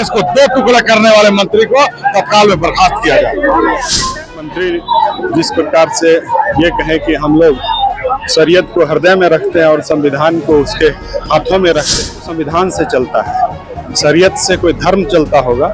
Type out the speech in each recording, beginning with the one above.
देश को दो टुकड़ा करने वाले मंत्री को तत्काल में बर्खास्त किया जाए। मंत्री जिस प्रकार से ये कहे कि हम लोग शरीयत को हृदय में रखते हैं और संविधान को उसके हाथों में रखते हैं, संविधान से चलता है, शरीयत से कोई धर्म चलता होगा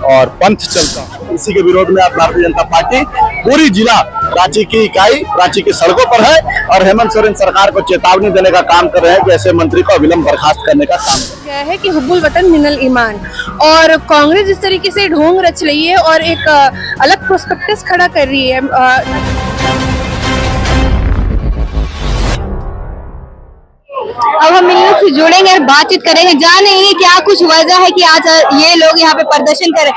और पंथ चलता होगा। इसी के विरोध में आज भारतीय जनता पार्टी पूरी जिला रांची की इकाई रांची की सड़कों पर है और हेमंत सोरेन सरकार को चेतावनी देने का काम कर रहे हैं कि ऐसे मंत्री को अविलंब बर्खास्त करने का काम गया है कि हुब्बुल वतन मिनल ईमान। और कांग्रेस इस तरीके से ढोंग रच रही है और एक अलग प्रोस्पेक्टस खड़ा कर रही है। अब हम इन लोग से जुड़ेंगे और बातचीत करेंगे, जानेंगे क्या कुछ वजह है कि आज ये लोग यहाँ पे प्रदर्शन करें,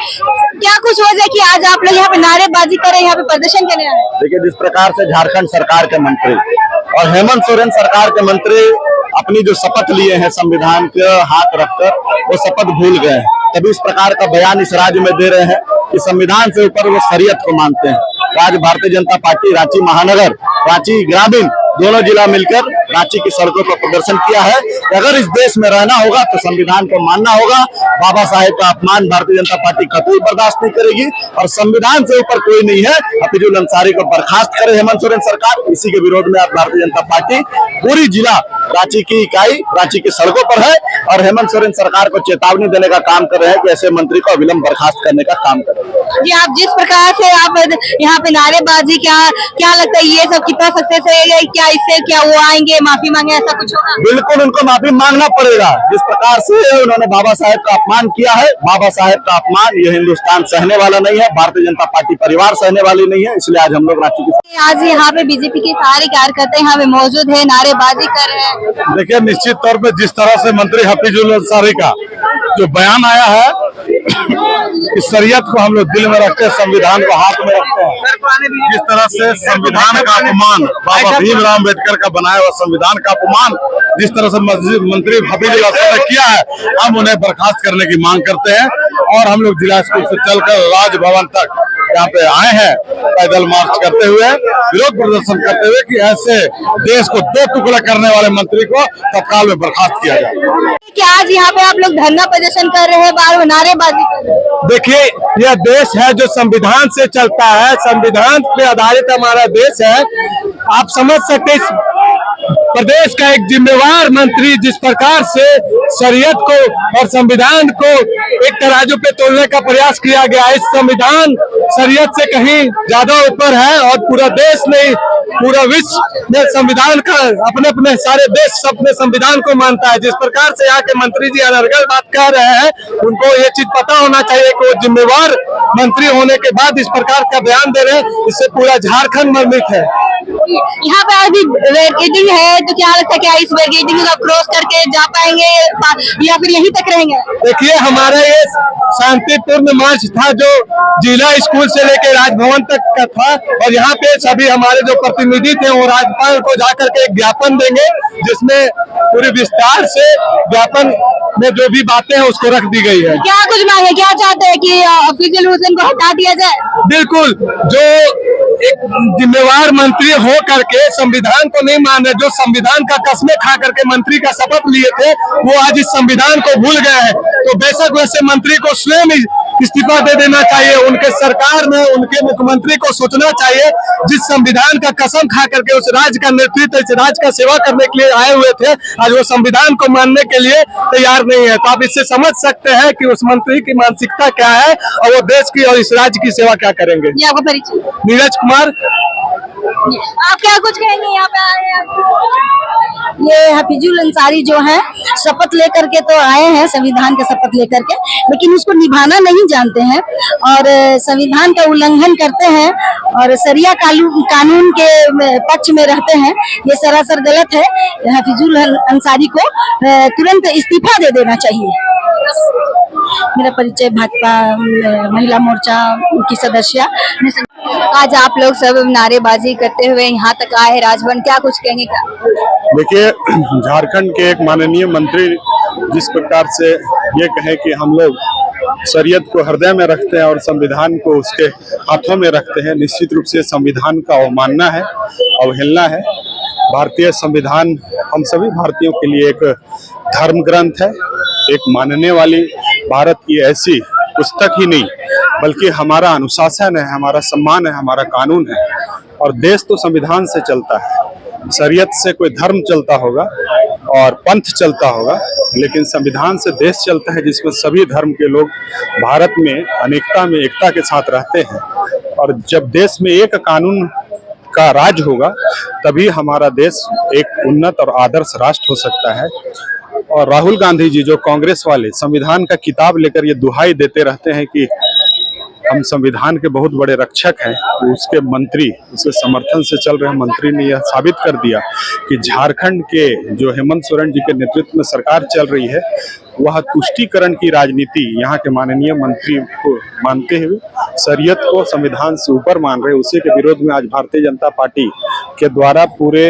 क्या कुछ वजह है कि आज आप लोग यहाँ पे नारेबाजी करें, यहाँ पे प्रदर्शन करने आए। देखिए, जिस प्रकार से झारखंड सरकार के मंत्री और हेमंत सोरेन सरकार के मंत्री अपनी जो शपथ लिए हैं संविधान के हाथ रखकर, वो शपथ भूल गए हैं, तभी इस प्रकार का बयान इस राज्य में दे रहे हैं कि संविधान से ऊपर वो शरीयत को मानते हैं। आज भारतीय जनता पार्टी रांची महानगर, रांची ग्रामीण दोनों जिला मिलकर रांची की सड़कों पर प्रदर्शन किया है कि अगर इस देश में रहना होगा तो संविधान को मानना होगा। बाबा साहेब का अपमान भारतीय जनता पार्टी कतई बर्दाश्त नहीं करेगी और संविधान से ऊपर कोई नहीं है। हफीजुल अंसारी को बर्खास्त करे हेमंत सोरेन सरकार। इसी के विरोध में आज भारतीय जनता पार्टी पूरी जिला रांची की इकाई रांची की सड़कों पर है और हेमंत सोरेन सरकार को चेतावनी देने का काम कर रहे हैं कि ऐसे मंत्री को अविलंब बर्खास्त करने का काम करेंगे। जी, आप जिस प्रकार से आप यहाँ पे नारेबाजी, क्या लगता है ये सब कितना सक्सेस रहेगा, क्या इससे क्या वो आएंगे माफी मांगे, ऐसा कुछ होगा? बिल्कुल उनको माफी मांगना पड़ेगा। जिस प्रकार से उन्होंने बाबा साहेब का अपमान किया है, बाबा साहेब का अपमान ये हिंदुस्तान सहने वाला नहीं है, भारतीय जनता पार्टी परिवार सहने वाली नहीं है। इसलिए आज हम लोग रांची की आज यहाँ पे बीजेपी के सारे कार्यकर्ता यहाँ पे मौजूद है, नारेबाजी कर रहे हैं। देखिए, निश्चित तौर पे जिस तरह से मंत्री हफीजुल अंसारी का जो बयान आया है कि शरीयत को हम लोग दिल में रखते हैं, संविधान को हाथ में रखते हैं, जिस तरह से संविधान का अपमान, बाबा भीमराव अम्बेडकर का बनाया हुआ संविधान का अपमान जिस तरह से मंत्री हफीजुल अंसारी ने किया है, हम उन्हें बर्खास्त करने की मांग करते हैं। और हम लोग जिला स्कूल से चलकर राजभवन तक यहाँ पे आए हैं, पैदल मार्च करते हुए, विरोध प्रदर्शन करते हुए कि ऐसे देश को दो टुकड़ा करने वाले मंत्री को तत्काल में बर्खास्त किया जाए। क्या आज यहाँ पे आप लोग धरना प्रदर्शन कर रहे हैं, बार नारेबाजी कर रहे हैं? देखिए, यह देश है जो संविधान से चलता है, संविधान पे आधारित हमारा देश है। आप समझ सकते हैं, प्रदेश का एक जिम्मेवार मंत्री जिस प्रकार से शरीयत को और संविधान को एक तराजू पे तोलने का प्रयास किया गया है। इस संविधान शरीयत से कहीं ज्यादा ऊपर है और पूरा देश नहीं, पूरा विश्व में संविधान का अपने अपने सारे देश अपने संविधान को मानता है। जिस प्रकार से यहाँ के मंत्री जी अनर्गल बात कर रहे हैं, उनको ये चीज पता होना चाहिए कि वो जिम्मेवार मंत्री होने के बाद इस प्रकार का बयान दे रहे हैं। इससे पूरा झारखंड मर्मित है। यहाँ पे अभी बैरिकेडिंग है, तो क्या लगता है क्या इस बैरिकेडिंग को क्रॉस करके जा पाएंगे या फिर यहीं तक रहेंगे? देखिए, हमारा ये शांतिपूर्ण मार्च था जो जिला स्कूल से लेकर राजभवन तक का था और यहाँ पे सभी हमारे जो प्रतिनिधि थे वो राज्यपाल को जाकर के एक ज्ञापन देंगे, जिसमें पूरे विस्तार से ज्ञापन में जो भी बातें हैं उसको रख दी गई है। क्या कुछ मांगे, क्या चाहते हैं कि हफीजुल हुसैन को हटा दिया जाए? बिल्कुल, जो एक जिम्मेवार मंत्री हो करके संविधान को नहीं मान रहे, जो संविधान का कसमें खा करके मंत्री का शपथ लिए थे, वो आज इस संविधान को भूल गए हैं। तो बेशक वैसे मंत्री को स्वयं इस्तीफा दे देना चाहिए। उनके सरकार में उनके मुख्यमंत्री को सोचना चाहिए, जिस संविधान का कसम खा करके उस राज्य का नेतृत्व, इस राज्य का सेवा करने के लिए आए हुए थे, आज वो संविधान को मानने के लिए तैयार नहीं है। तो आप इससे समझ सकते हैं कि उस मंत्री की मानसिकता क्या है और वो देश की और इस राज्य की सेवा क्या करेंगे। ये आपका परिचय? नीरज कुमार। आप क्या कुछ कहेंगे? यहाँ पे आए हैं, ये हफीजुल अंसारी जो है शपथ लेकर के तो आए हैं, संविधान का शपथ लेकर के, लेकिन उसको निभाना नहीं जानते हैं और संविधान का उल्लंघन करते हैं और शरिया कानून के पक्ष में रहते हैं। ये सरासर गलत है। हफीजुल अंसारी को तुरंत इस्तीफा दे देना चाहिए। मेरा परिचय भाजपा महिला मोर्चा की सदस्य। आज आप लोग सब नारेबाजी करते हुए यहाँ तक आए राजभवन, क्या कुछ कहेंगे? देखिए, झारखंड के एक माननीय मंत्री जिस प्रकार से ये कहे कि हम लोग शरीयत को हृदय में रखते हैं और संविधान को उसके हाथों में रखते हैं, निश्चित रूप से संविधान का अवमानना है, अवहेलना है। भारतीय संविधान हम सभी भारतीयों के लिए एक धर्म ग्रंथ है, एक मानने वाली भारत की ऐसी पुस्तक ही नहीं बल्कि हमारा अनुशासन है, हमारा सम्मान है, हमारा कानून है। और देश तो संविधान से चलता है। शरीयत से कोई धर्म चलता होगा और पंथ चलता होगा, लेकिन संविधान से देश चलता है जिसमें सभी धर्म के लोग भारत में अनेकता में एकता के साथ रहते हैं। और जब देश में एक कानून का राज होगा तभी हमारा देश एक उन्नत और आदर्श राष्ट्र हो सकता है। और राहुल गांधी जी जो कांग्रेस वाले संविधान का किताब लेकर ये दुहाई देते रहते हैं कि हम संविधान के बहुत बड़े रक्षक हैं, तो उसके मंत्री, उसके समर्थन से चल रहे मंत्री ने यह साबित कर दिया कि झारखंड के जो हेमंत सोरेन जी के नेतृत्व में सरकार चल रही है वह तुष्टीकरण की राजनीति यहाँ के माननीय मंत्री को मानते हुए शरीयत को संविधान से ऊपर मान रहे, उसी के विरोध में आज भारतीय जनता पार्टी के द्वारा पूरे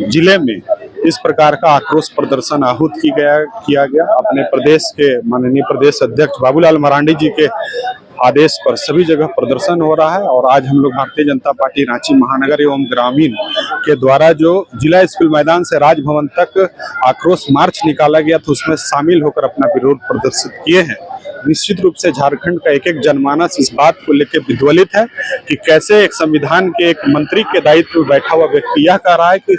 जिले में इस प्रकार का आक्रोश प्रदर्शन आहूत किया गया। अपने प्रदेश के माननीय प्रदेश अध्यक्ष बाबूलाल मरांडी जी के आदेश पर सभी जगह प्रदर्शन हो रहा है। और आज हम लोग भारतीय जनता पार्टी रांची महानगर एवं ग्रामीण के द्वारा जो जिला स्कूल मैदान से राजभवन तक आक्रोश मार्च निकाला गया था उसमें शामिल होकर अपना विरोध प्रदर्शित किए हैं। निश्चित रूप से झारखंड का एक एक जनमानस इस बात को लेकर विद्वलित है कि कैसे एक संविधान के एक मंत्री के दायित्व में बैठा हुआ व्यक्ति यह कह रहा है कि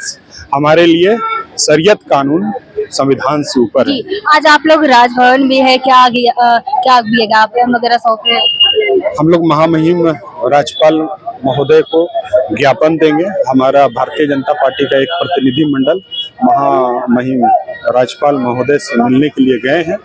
हमारे लिए शरीयत कानून संविधान से ऊपर है। आज आप लोग राजभवन में है, क्या दिएगा आप वगैरह सौंपे? हम लोग महामहिम राज्यपाल महोदय को ज्ञापन देंगे। हमारा भारतीय जनता पार्टी का एक प्रतिनिधि मंडल महामहिम राज्यपाल महोदय से मिलने के लिए गए हैं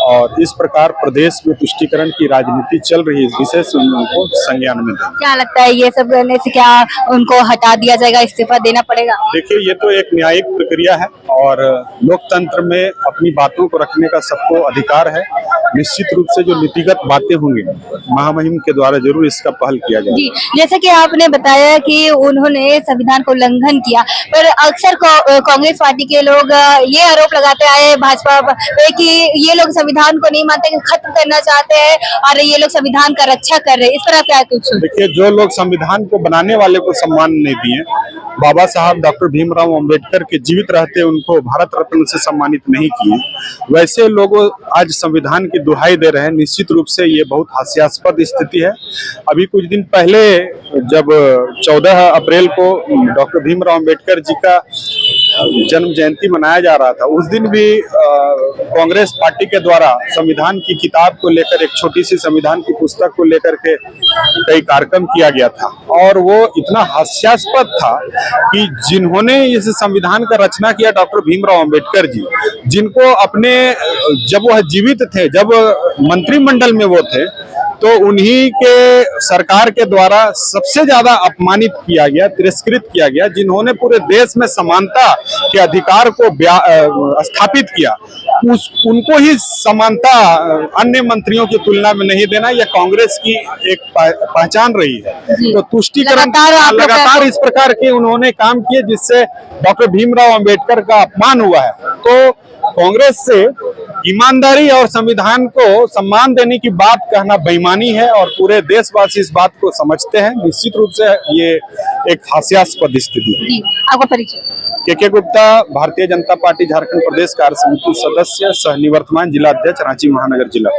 और इस प्रकार प्रदेश में तुष्टीकरण की राजनीति चल रही है, इस विषय से उनको संज्ञान में देंगे। क्या लगता है ये सब करने से क्या उनको हटा दिया जाएगा, इस्तीफा देना पड़ेगा? देखिए, ये तो एक न्यायिक प्रक्रिया है और लोकतंत्र में अपनी बातों को रखने का सबको अधिकार है। निश्चित रूप से जो नीतिगत बातें होंगी महामहिम के द्वारा जरूर इसका पहल किया जाएगा। जी, जैसे कि आपने बताया कि उन्होंने संविधान को उल्लंघन किया, पर अक्सर कांग्रेस पार्टी के लोग ये आरोप लगाते आए भाजपा पे कि ये लोग संविधान को नहीं मानते, खत्म करना चाहते हैं और ये लोग संविधान का रक्षा कर रहे हैं। इस पर क्या कुछ? देखिए, जो लोग संविधान को बनाने वाले को सम्मान नहीं दिए, बाबा साहब डॉक्टर भीमराव अंबेडकर के जीवित रहते उनको भारत रत्न से सम्मानित नहीं किए, वैसे लोग आज संविधान की दुहाई दे रहे हैं। निश्चित रूप से ये बहुत हास्यास्पद स्थिति है। अभी कुछ दिन पहले जब 14 अप्रैल को डॉक्टर भीमराव अंबेडकर जी का जन्म जयंती मनाया जा रहा था, उस दिन भी कांग्रेस पार्टी के द्वारा संविधान की किताब को लेकर, एक छोटी सी संविधान की पुस्तक को लेकर के कई कार्यक्रम किया गया था और वो इतना हास्यास्पद था कि जिन्होंने इस संविधान का रचना किया डॉक्टर भीमराव अंबेडकर जी, जिनको अपने जब वह जीवित थे, जब मंत्रिमंडल में वो थे, तो उन्हीं के सरकार के द्वारा सबसे ज्यादा अपमानित किया गया, तिरस्कृत किया गया। जिन्होंने पूरे देश में समानता के अधिकार को स्थापित किया, उनको ही समानता अन्य मंत्रियों की तुलना में नहीं देना, यह कांग्रेस की एक पहचान रही है। तो तुष्टीकरण लगातार इस प्रकार के उन्होंने काम किए जिससे डॉक्टर भीमराव अंबेडकर का अपमान हुआ है। तो कांग्रेस से ईमानदारी और संविधान को सम्मान देने की बात कहना बेईमानी है और पूरे देशवासी इस बात को समझते हैं। निश्चित रूप से ये एक हास्यास्पद स्थिति है। आपका परिचय? के गुप्ता, भारतीय जनता पार्टी झारखंड प्रदेश कार्य समिति सदस्य, सह निवर्तमान जिला अध्यक्ष, रांची महानगर जिला।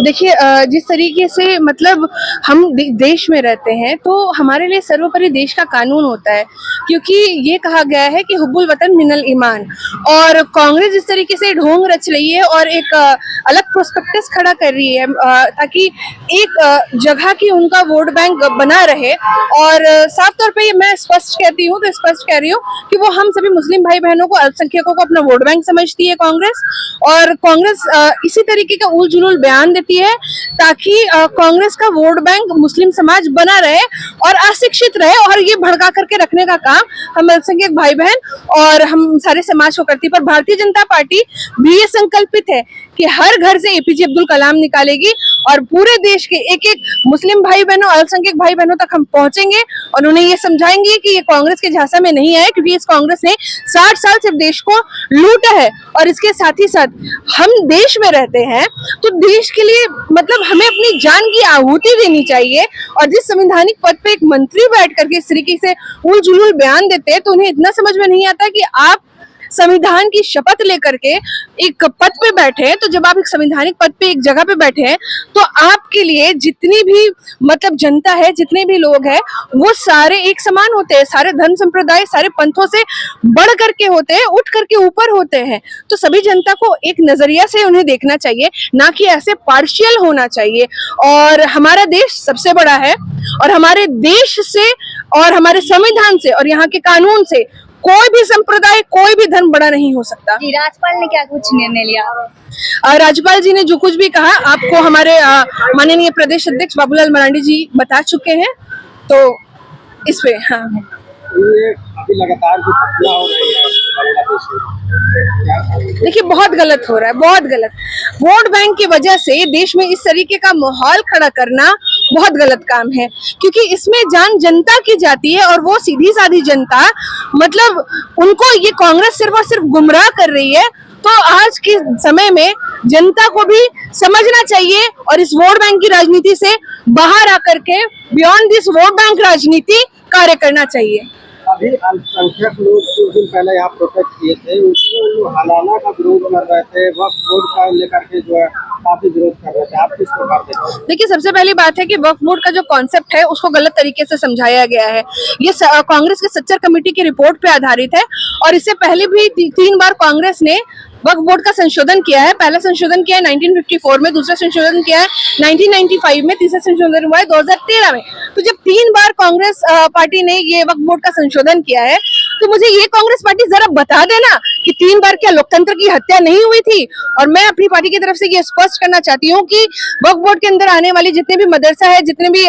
देखिए, जिस तरीके से मतलब हम देश में रहते हैं तो हमारे लिए सर्वोपरि देश का कानून होता है, क्योंकि ये कहा गया है कि हुब्बुल वतन मिनल ईमान। और कांग्रेस जिस तरीके से ढोंग रच रही है और एक अलग प्रोस्पेक्टस खड़ा कर रही है ताकि एक जगह की उनका वोट बैंक बना रहे। और साफ तौर पे मैं स्पष्ट कहती हूँ, तो स्पष्ट कह रही हूँ कि वो हम सभी मुस्लिम भाई बहनों को, अल्पसंख्यकों को अपना वोट बैंक समझती है कांग्रेस। और कांग्रेस इसी तरीके का उल जुलूल बयान देती है ताकि कांग्रेस का वोट बैंक मुस्लिम समाज बना रहे और अशिक्षित रहे, और ये भड़का करके रखने का काम हम अल्पसंख्यक भाई बहन और हम सारे समाज को करती है। पर भारतीय जनता पार्टी भी ये संकल्पित है कि हर घर से एपीजे अब्दुल कलाम निकालेगी और पूरे देश के एक एक मुस्लिम भाई बहनों, अल्पसंख्यक भाई बहनों तक हम पहुंचेंगे और उन्हें ये समझाएंगे कि ये कांग्रेस के झांसा में नहीं आए, क्योंकि इस कांग्रेस ने 60 साल से देश को लूटा है। और इसके साथ ही साथ हम देश में रहते हैं तो देश के लिए मतलब हमें अपनी जान की आहुति देनी चाहिए। और जिस संवैधानिक पद पे एक मंत्री बैठ करके इस तरीके से उल जुलूल बयान देते हैं तो उन्हें इतना समझ में नहीं आता कि आप संविधान की शपथ लेकर के एक पद पे बैठे हैं, तो जब आप एक संवैधानिक पद पे एक जगह पे बैठे हैं तो आपके लिए जितनी भी मतलब जनता है, जितने भी लोग हैं, वो सारे एक समान होते हैं, सारे धर्म संप्रदाय सारे पंथों से बढ़ करके होते हैं, उठ करके ऊपर होते हैं। तो सभी जनता को एक नजरिया से उन्हें देखना चाहिए, ना कि ऐसे पार्शियल होना चाहिए। और हमारा देश सबसे बड़ा है और हमारे देश से और हमारे संविधान से और यहाँ के कानून से कोई भी संप्रदाय कोई भी धर्म बड़ा नहीं हो सकता। जी, राज्यपाल ने क्या कुछ निर्णय लिया? राज्यपाल जी ने जो कुछ भी कहा आपको हमारे माननीय प्रदेश अध्यक्ष बाबूलाल मरांडी जी बता चुके हैं, तो इस पे हाँ ये अभी लगातार जो घटना हो रही है बांग्लादेश में, देखिए बहुत गलत हो रहा है, बहुत गलत। वोट बैंक की वजह से देश में इस तरीके का माहौल खड़ा करना बहुत गलत काम है, क्योंकि इसमें जान जनता की जाती है और वो सीधी साधी जनता, मतलब उनको ये कांग्रेस सिर्फ और सिर्फ गुमराह कर रही है। तो आज के समय में जनता को भी समझना चाहिए और इस वोट बैंक की राजनीति से बाहर आकर के बियॉन्ड दिस वोट बैंक राजनीति कार्य करना चाहिए। अभी अल्पसंख्यक लोग कुछ दिन पहले यहाँ प्रोटेस्ट किए थे, उसमें लोग हलाला का विरोध कर रहे थे, वक्फ बोर्ड का लेकर के जो है काफी विरोध कर रहे थे। आप किस प्रकार देखते हैं? देखिए सबसे पहली बात है कि वक्फ बोर्ड का जो कॉन्सेप्ट है उसको गलत तरीके से समझाया गया है। ये कांग्रेस के सच्चर कमेटी की रिपोर्ट पे आधारित है और इससे पहले भी 3 बार कांग्रेस ने वक्फ बोर्ड का संशोधन किया है। पहला संशोधन किया है 1954 में, दूसरा संशोधन किया है 1995 में, तीसरा संशोधन हुआ है 2013 में। तो जब 3 बार कांग्रेस पार्टी ने ये वक्फ बोर्ड का संशोधन किया है, तो मुझे ये कांग्रेस पार्टी जरा बता देना कि 3 बार क्या लोकतंत्र की हत्या नहीं हुई थी। और मैं अपनी पार्टी की तरफ से ये स्पष्ट करना चाहती हूँ कि वक्फ बोर्ड के अंदर आने वाली जितने भी मदरसा है, जितने भी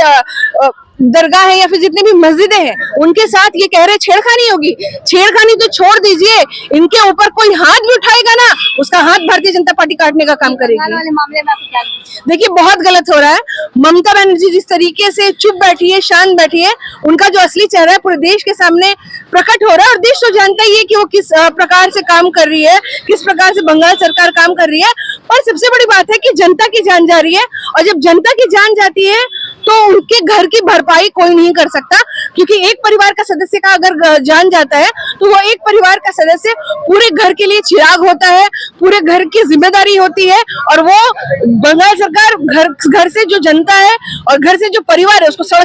दरगाह है या फिर जितने भी मस्जिदें हैं, उनके साथ ये कह रहे छेड़खानी होगी। छेड़खानी तो छोड़ दीजिए, इनके ऊपर कोई हाथ भी उठाएगा ना, उसका हाथ भारतीय जनता पार्टी काटने का काम करेगी। वाले मामले में आपको क्या लगता है? देखिए बहुत गलत हो रहा है। ममता बनर्जी जिस तरीके से चुप बैठी है, शांत बैठी है, उनका जो असली चेहरा है पूरे देश के सामने प्रकट हो रहा है और देश तो जानता ही है कि वो किस प्रकार से काम कर रही है, किस प्रकार से बंगाल सरकार काम कर रही है। पर सबसे बड़ी बात है कि जनता की जान जा रही है और जब जनता की जान जाती है तो उनके घर की भरपाई कोई नहीं कर सकता, क्योंकि एक परिवार का सदस्य का अगर जान जाता है तो वो एक परिवार का सदस्य पूरे घर के लिए चिराग होता है, पूरे घर की जिम्मेदारी होती है। और वो बंगाल सरकार घर से जो जनता है और घर से जो परिवार है उसको सड़क